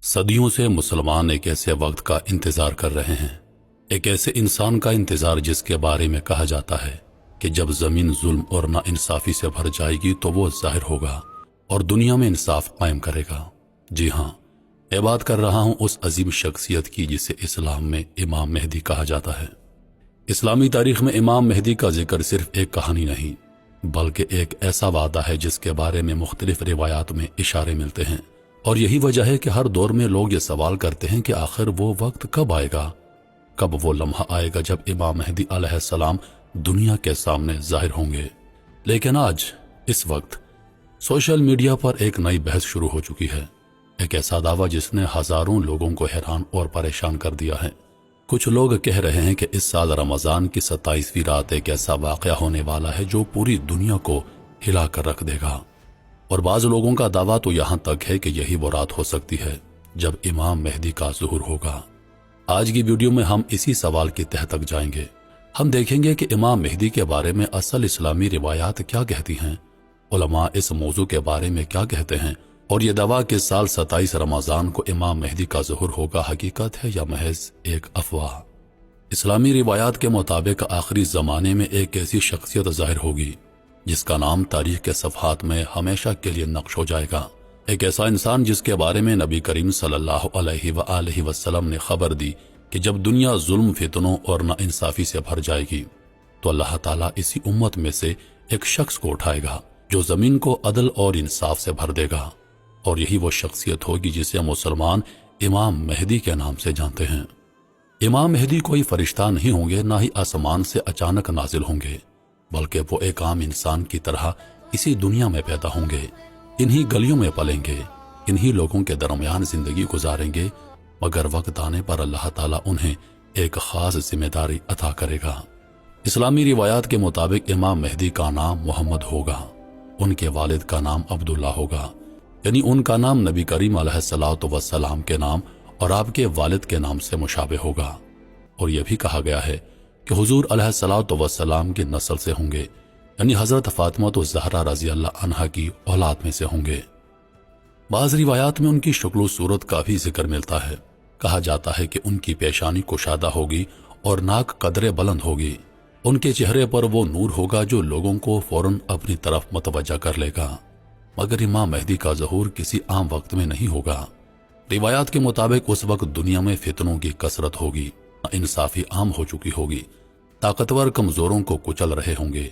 صدیوں سے مسلمان ایک ایسے وقت کا انتظار کر رہے ہیں، ایک ایسے انسان کا انتظار جس کے بارے میں کہا جاتا ہے کہ جب زمین ظلم اور ناانصافی سے بھر جائے گی تو وہ ظاہر ہوگا اور دنیا میں انصاف قائم کرے گا۔ جی ہاں، میں بات کر رہا ہوں اس عظیم شخصیت کی جسے اسلام میں امام مہدی کہا جاتا ہے۔ اسلامی تاریخ میں امام مہدی کا ذکر صرف ایک کہانی نہیں بلکہ ایک ایسا وعدہ ہے جس کے بارے میں مختلف روایات میں اشارے ملتے ہیں، اور یہی وجہ ہے کہ ہر دور میں لوگ یہ سوال کرتے ہیں کہ آخر وہ وقت کب آئے گا، کب وہ لمحہ آئے گا جب امام مہدی علیہ السلام دنیا کے سامنے ظاہر ہوں گے۔ لیکن آج اس وقت سوشل میڈیا پر ایک نئی بحث شروع ہو چکی ہے، ایک ایسا دعویٰ جس نے ہزاروں لوگوں کو حیران اور پریشان کر دیا ہے۔ کچھ لوگ کہہ رہے ہیں کہ اس سال رمضان کی 27ویں رات ایک ایسا واقعہ ہونے والا ہے جو پوری دنیا کو ہلا کر رکھ دے گا، اور بعض لوگوں کا دعویٰ تو یہاں تک ہے کہ یہی وہ رات ہو سکتی ہے جب امام مہدی کا ظہور ہوگا۔ آج کی ویڈیو میں ہم اسی سوال کی تہ تک جائیں گے۔ ہم دیکھیں گے کہ امام مہدی کے بارے میں اصل اسلامی روایات کیا کہتی ہیں، علماء اس موضوع کے بارے میں کیا کہتے ہیں، اور یہ دعویٰ کہ سال 27 رمضان کو امام مہدی کا ظہور ہوگا حقیقت ہے یا محض ایک افواہ۔ اسلامی روایات کے مطابق آخری زمانے میں ایک ایسی شخصیت ظاہر ہوگی جس کا نام تاریخ کے صفحات میں ہمیشہ کے لیے نقش ہو جائے گا، ایک ایسا انسان جس کے بارے میں نبی کریم صلی اللہ علیہ وآلہ وسلم نے خبر دی کہ جب دنیا ظلم، فتنوں اور ناانصافی سے بھر جائے گی تو اللہ تعالیٰ اسی امت میں سے ایک شخص کو اٹھائے گا جو زمین کو عدل اور انصاف سے بھر دے گا، اور یہی وہ شخصیت ہوگی جسے مسلمان امام مہدی کے نام سے جانتے ہیں۔ امام مہدی کوئی فرشتہ نہیں ہوں گے، نہ ہی آسمان سے اچانک نازل ہوں گے، بلکہ وہ ایک عام انسان کی طرح اسی دنیا میں پیدا ہوں گے، انہی گلیوں میں پلیں گے، انہی لوگوں کے درمیان زندگی گزاریں گے، مگر وقت آنے پر اللہ تعالیٰ انہیں ایک خاص ذمہ داری عطا کرے گا۔ اسلامی روایات کے مطابق امام مہدی کا نام محمد ہوگا، ان کے والد کا نام عبداللہ ہوگا، یعنی ان کا نام نبی کریم علیہ السلام کے نام اور آپ کے والد کے نام سے مشابہ ہوگا، اور یہ بھی کہا گیا ہے کہ حضور علیہ السلام کی نسل سے ہوں گے، یعنی حضرت فاطمہ الزہرا رضی اللہ عنہا کی اولاد میں سے ہوں گے۔ بعض روایات میں ان کی شکل و صورت کا بھی ذکر ملتا ہے، کہا جاتا ہے کہ ان کی پیشانی کشادہ ہوگی اور ناک قدرے بلند ہوگی، ان کے چہرے پر وہ نور ہوگا جو لوگوں کو فوراً اپنی طرف متوجہ کر لے گا۔ مگر امام مہدی کا ظہور کسی عام وقت میں نہیں ہوگا۔ روایات کے مطابق اس وقت دنیا میں فتنوں کی کثرت ہوگی، انصافی عام ہو چکی ہوگی، طاقتور کمزوروں کو کچل رہے ہوں گے،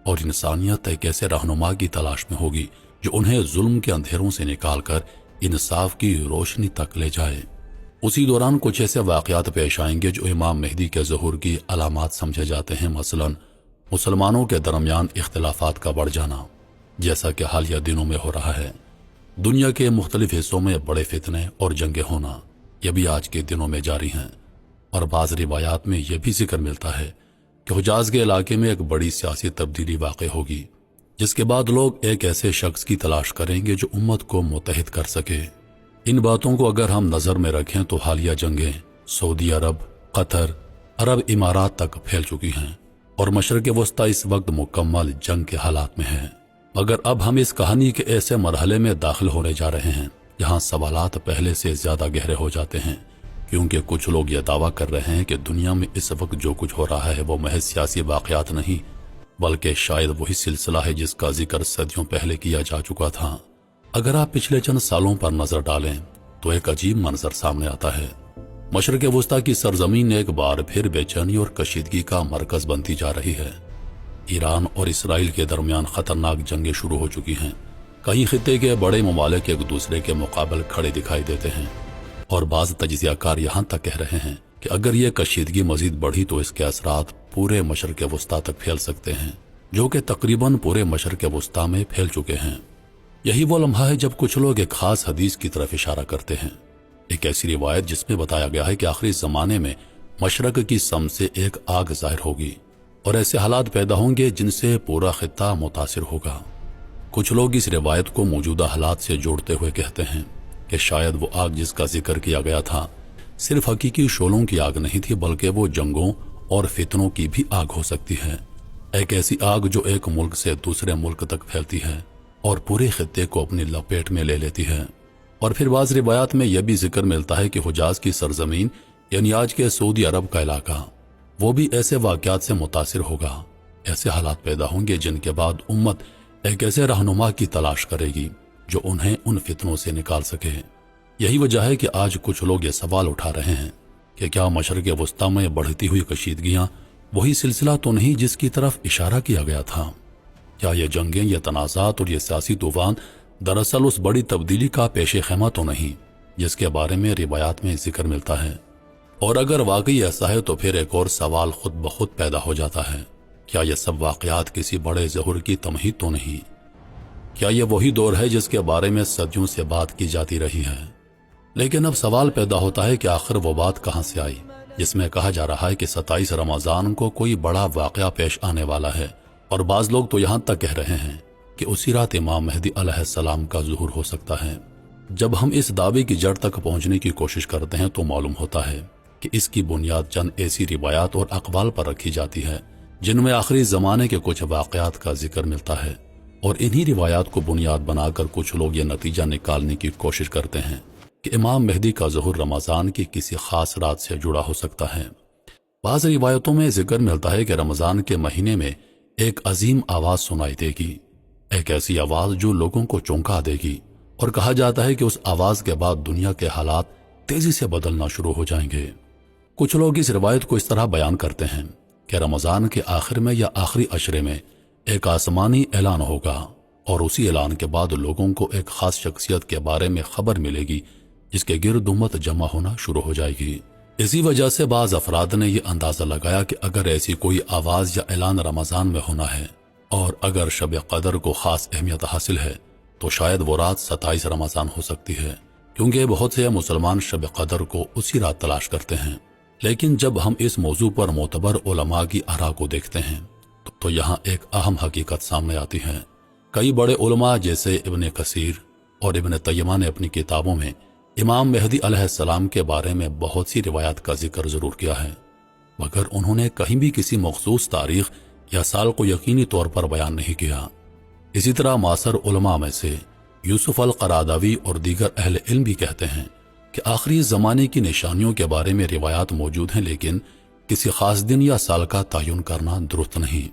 اور انسانیت ایک ایسے رہنما کی تلاش میں ہوگی جو انہیں ظلم کے اندھیروں سے نکال کر انصاف کی روشنی تک لے جائے۔ اسی دوران کچھ ایسے واقعات پیش آئیں گے جو امام مہدی کے ظہور کی علامات سمجھے جاتے ہیں، مثلا مسلمانوں کے درمیان اختلافات کا بڑھ جانا، جیسا کہ حالیہ دنوں میں ہو رہا ہے، دنیا کے مختلف حصوں میں بڑے فتنے اور جنگیں ہونا، یہ بھی آج کے دنوں میں جاری ہیں، اور بعض روایات میں یہ بھی ذکر ملتا ہے کہ حجاز کے علاقے میں ایک بڑی سیاسی تبدیلی واقع ہوگی، جس کے بعد لوگ ایک ایسے شخص کی تلاش کریں گے جو امت کو متحد کر سکے۔ ان باتوں کو اگر ہم نظر میں رکھیں تو حالیہ جنگیں سعودی عرب، قطر، عرب امارات تک پھیل چکی ہیں، اور مشرق وسطی اس وقت مکمل جنگ کے حالات میں ہیں۔ مگر اب ہم اس کہانی کے ایسے مرحلے میں داخل ہونے جا رہے ہیں جہاں سوالات پہلے سے زیادہ گہرے ہو جاتے ہیں، کیونکہ کچھ لوگ یہ دعویٰ کر رہے ہیں کہ دنیا میں اس وقت جو کچھ ہو رہا ہے وہ محض سیاسی واقعات نہیں بلکہ شاید وہی سلسلہ ہے جس کا ذکر صدیوں پہلے کیا جا چکا تھا۔ اگر آپ پچھلے چند سالوں پر نظر ڈالیں تو ایک عجیب منظر سامنے آتا ہے۔ مشرق وسطی کی سرزمین ایک بار پھر بے چینی اور کشیدگی کا مرکز بنتی جا رہی ہے۔ ایران اور اسرائیل کے درمیان خطرناک جنگیں شروع ہو چکی ہیں، کئی خطے کے بڑے ممالک ایک دوسرے کے مقابل کھڑے دکھائی دیتے ہیں، اور بعض تجزیہ کار یہاں تک کہہ رہے ہیں کہ اگر یہ کشیدگی مزید بڑھی تو اس کے اثرات پورے مشرق وسطی تک پھیل سکتے ہیں، جو کہ تقریباً پورے مشرق وسطی میں پھیل چکے ہیں۔ یہی وہ لمحہ ہے جب کچھ لوگ ایک خاص حدیث کی طرف اشارہ کرتے ہیں، ایک ایسی روایت جس میں بتایا گیا ہے کہ آخری زمانے میں مشرق کی سم سے ایک آگ ظاہر ہوگی، اور ایسے حالات پیدا ہوں گے جن سے پورا خطہ متاثر ہوگا۔ کچھ لوگ اس روایت کو موجودہ حالات سے جوڑتے ہوئے کہتے ہیں کہ شاید وہ آگ جس کا ذکر کیا گیا تھا صرف حقیقی شعلوں کی آگ نہیں تھی بلکہ وہ جنگوں اور فتنوں کی بھی آگ ہو سکتی ہے، ایک ایسی آگ جو ایک ملک سے دوسرے ملک تک پھیلتی ہے اور پورے خطے کو اپنی لپیٹ میں لے لیتی ہے۔ اور پھر بعض روایات میں یہ بھی ذکر ملتا ہے کہ حجاز کی سرزمین یعنی آج کے سعودی عرب کا علاقہ وہ بھی ایسے واقعات سے متاثر ہوگا، ایسے حالات پیدا ہوں گے جن کے بعد امت ایک ایسے رہنما کی تلاش کرے گی جو انہیں ان فتنوں سے نکال سکے۔ یہی وجہ ہے کہ آج کچھ لوگ یہ سوال اٹھا رہے ہیں کہ کیا مشرق وسطیٰ میں بڑھتی ہوئی کشیدگیاں وہی سلسلہ تو نہیں جس کی طرف اشارہ کیا گیا تھا؟ کیا یہ جنگیں، یہ تنازعات اور یہ سیاسی طوفان دراصل اس بڑی تبدیلی کا پیش خیمہ تو نہیں جس کے بارے میں روایات میں ذکر ملتا ہے؟ اور اگر واقعی ایسا ہے تو پھر ایک اور سوال خود بخود پیدا ہو جاتا ہے، کیا یہ سب واقعات کسی بڑے ظہور کی تمہید تو نہیں؟ کیا یہ وہی دور ہے جس کے بارے میں صدیوں سے بات کی جاتی رہی ہے؟ لیکن اب سوال پیدا ہوتا ہے کہ آخر وہ بات کہاں سے آئی جس میں کہا جا رہا ہے کہ 27 رمضان کو کوئی بڑا واقعہ پیش آنے والا ہے، اور بعض لوگ تو یہاں تک کہہ رہے ہیں کہ اسی رات امام مہدی علیہ السلام کا ظہور ہو سکتا ہے۔ جب ہم اس دعوے کی جڑ تک پہنچنے کی کوشش کرتے ہیں تو معلوم ہوتا ہے کہ اس کی بنیاد چند ایسی روایات اور اقوال پر رکھی جاتی ہے جن میں آخری زمانے کے کچھ واقعات کا ذکر ملتا ہے، اور انہی روایات کو بنیاد بنا کر کچھ لوگ یہ نتیجہ نکالنے کی کوشش کرتے ہیں کہ امام مہدی کا ظہور رمضان کی کسی خاص رات سے جڑا ہو سکتا ہے۔ بعض روایتوں میں ذکر ملتا ہے کہ رمضان کے مہینے میں ایک عظیم آواز سنائی دے گی، ایک ایسی آواز جو لوگوں کو چونکا دے گی، اور کہا جاتا ہے کہ اس آواز کے بعد دنیا کے حالات تیزی سے بدلنا شروع ہو جائیں گے۔ کچھ لوگ اس روایت کو اس طرح بیان کرتے ہیں کہ رمضان کے آخر میں یا آخری عشرے میں ایک آسمانی اعلان ہوگا، اور اسی اعلان کے بعد لوگوں کو ایک خاص شخصیت کے بارے میں خبر ملے گی جس کے گرد امت جمع ہونا شروع ہو جائے گی۔ اسی وجہ سے بعض افراد نے یہ اندازہ لگایا کہ اگر ایسی کوئی آواز یا اعلان رمضان میں ہونا ہے، اور اگر شب قدر کو خاص اہمیت حاصل ہے، تو شاید وہ رات 27 رمضان ہو سکتی ہے، کیونکہ بہت سے مسلمان شب قدر کو اسی رات تلاش کرتے ہیں۔ لیکن جب ہم اس موضوع پر معتبر علماء کی آراء کو دیکھتے ہیں تو یہاں ایک اہم حقیقت سامنے آتی ہے۔ کئی بڑے علماء جیسے ابن کثیر اور ابن تیمیہ نے اپنی کتابوں میں امام مہدی علیہ السلام کے بارے میں بہت سی روایات کا ذکر ضرور کیا ہے، مگر انہوں نے کہیں بھی کسی مخصوص تاریخ یا سال کو یقینی طور پر بیان نہیں کیا۔ اسی طرح معاصر علماء میں سے یوسف القراداوی اور دیگر اہل علم بھی کہتے ہیں کہ آخری زمانے کی نشانیوں کے بارے میں روایات موجود ہیں، لیکن کسی خاص دن یا سال کا تعین کرنا درست نہیں۔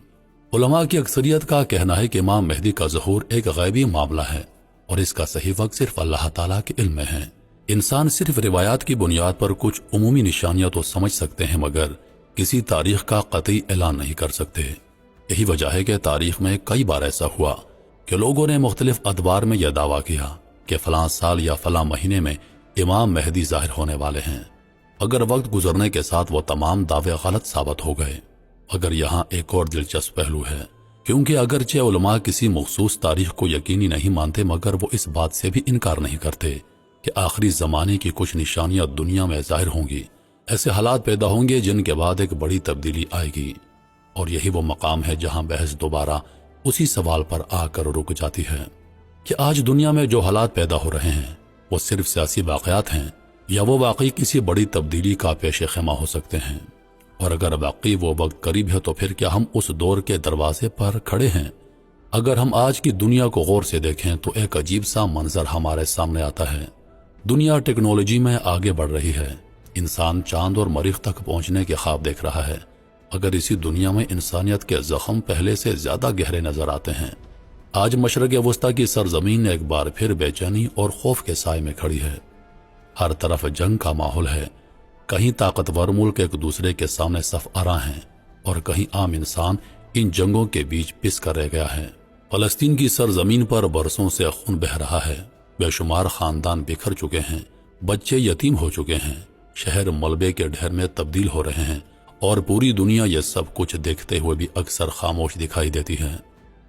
علماء کی اکثریت کا کہنا ہے کہ امام مہدی کا ظہور ایک غیبی معاملہ ہے، اور اس کا صحیح وقت صرف اللہ تعالیٰ کے علم میں ہے۔ انسان صرف روایات کی بنیاد پر کچھ عمومی نشانیاں تو سمجھ سکتے ہیں، مگر کسی تاریخ کا قطعی اعلان نہیں کر سکتے۔ یہی وجہ ہے کہ تاریخ میں کئی بار ایسا ہوا کہ لوگوں نے مختلف ادوار میں یہ دعویٰ کیا کہ فلاں سال یا فلاں مہینے میں امام مہدی ظاہر ہونے والے ہیں، اگر وقت گزرنے کے ساتھ وہ تمام دعوے غلط ثابت ہو گئے۔ اگر یہاں ایک اور دلچسپ پہلو ہے، کیونکہ اگرچہ علماء کسی مخصوص تاریخ کو یقینی نہیں مانتے، مگر وہ اس بات سے بھی انکار نہیں کرتے کہ آخری زمانے کی کچھ نشانیاں دنیا میں ظاہر ہوں گی، ایسے حالات پیدا ہوں گے جن کے بعد ایک بڑی تبدیلی آئے گی۔ اور یہی وہ مقام ہے جہاں بحث دوبارہ اسی سوال پر آ کر رک جاتی ہے کہ آج دنیا میں جو حالات پیدا ہو رہے ہیں وہ صرف سیاسی واقعات ہیں، یا وہ واقعی کسی بڑی تبدیلی کا پیش خیمہ ہو سکتے ہیں؟ اور اگر واقعی وہ وقت قریب ہے تو پھر کیا ہم اس دور کے دروازے پر کھڑے ہیں؟ اگر ہم آج کی دنیا کو غور سے دیکھیں تو ایک عجیب سا منظر ہمارے سامنے آتا ہے۔ دنیا ٹیکنالوجی میں آگے بڑھ رہی ہے، انسان چاند اور مریخ تک پہنچنے کے خواب دیکھ رہا ہے، اگر اسی دنیا میں انسانیت کے زخم پہلے سے زیادہ گہرے نظر آتے ہیں۔ آج مشرق وسطیٰ کی سرزمین ایک بار پھر بے چینی اور خوف کے سائے میں کھڑی ہے۔ ہر طرف جنگ کا ماحول ہے، کہیں طاقتور ملک ایک دوسرے کے سامنے صف آراں ہیں، اور کہیں عام انسان ان جنگوں کے بیچ پس کر رہ گیا ہے۔ فلسطین کی سرزمین پر برسوں سے خون بہہ رہا ہے، بے شمار خاندان بکھر چکے ہیں، بچے یتیم ہو چکے ہیں، شہر ملبے کے ڈھیر میں تبدیل ہو رہے ہیں، اور پوری دنیا یہ سب کچھ دیکھتے ہوئے بھی اکثر خاموش دکھائی دیتی ہے۔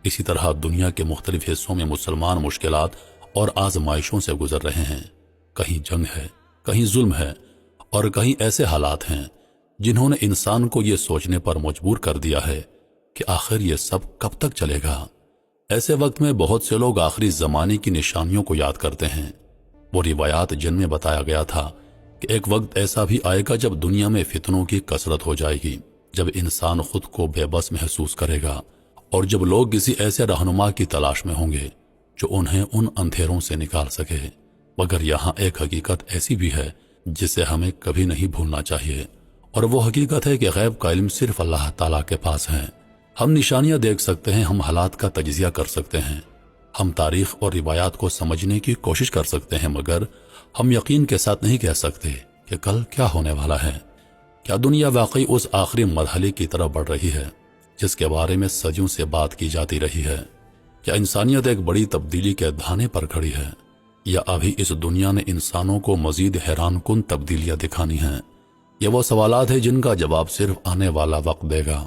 اسی طرح دنیا کے مختلف حصوں میں مسلمان مشکلات اور آزمائشوں سے گزر رہے ہیں، کہیں جنگ ہے، کہیں ظلم ہے، اور کہیں ایسے حالات ہیں جنہوں نے انسان کو یہ سوچنے پر مجبور کر دیا ہے کہ آخر یہ سب کب تک چلے گا۔ ایسے وقت میں بہت سے لوگ آخری زمانے کی نشانیوں کو یاد کرتے ہیں، وہ روایات جن میں بتایا گیا تھا کہ ایک وقت ایسا بھی آئے گا جب دنیا میں فتنوں کی کثرت ہو جائے گی، جب انسان خود کو بے بس محسوس کرے گا، اور جب لوگ کسی ایسے رہنما کی تلاش میں ہوں گے جو انہیں ان اندھیروں سے نکال سکے مگر یہاں ایک حقیقت ایسی بھی ہے جسے ہمیں کبھی نہیں بھولنا چاہیے، اور وہ حقیقت ہے کہ غیب کا علم صرف اللہ تعالیٰ کے پاس ہے۔ ہم نشانیاں دیکھ سکتے ہیں، ہم حالات کا تجزیہ کر سکتے ہیں، ہم تاریخ اور روایات کو سمجھنے کی کوشش کر سکتے ہیں، مگر ہم یقین کے ساتھ نہیں کہہ سکتے کہ کل کیا ہونے والا ہے۔ کیا دنیا واقعی اس آخری مرحلے کی طرف بڑھ رہی ہے جس کے بارے میں صدیوں سے بات کی جاتی رہی ہے؟ کیا انسانیت ایک بڑی تبدیلی کے دھانے پر کھڑی ہے، یا ابھی اس دنیا نے انسانوں کو مزید حیران کن تبدیلیاں دکھانی ہیں؟ یہ وہ سوالات ہیں جن کا جواب صرف آنے والا وقت دے گا۔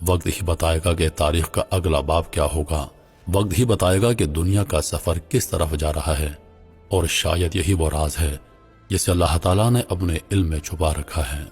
وقت ہی بتائے گا کہ تاریخ کا اگلا باب کیا ہوگا، وقت ہی بتائے گا کہ دنیا کا سفر کس طرف جا رہا ہے، اور شاید یہی وہ راز ہے جسے اللہ تعالیٰ نے اپنے علم میں چھپا رکھا ہے۔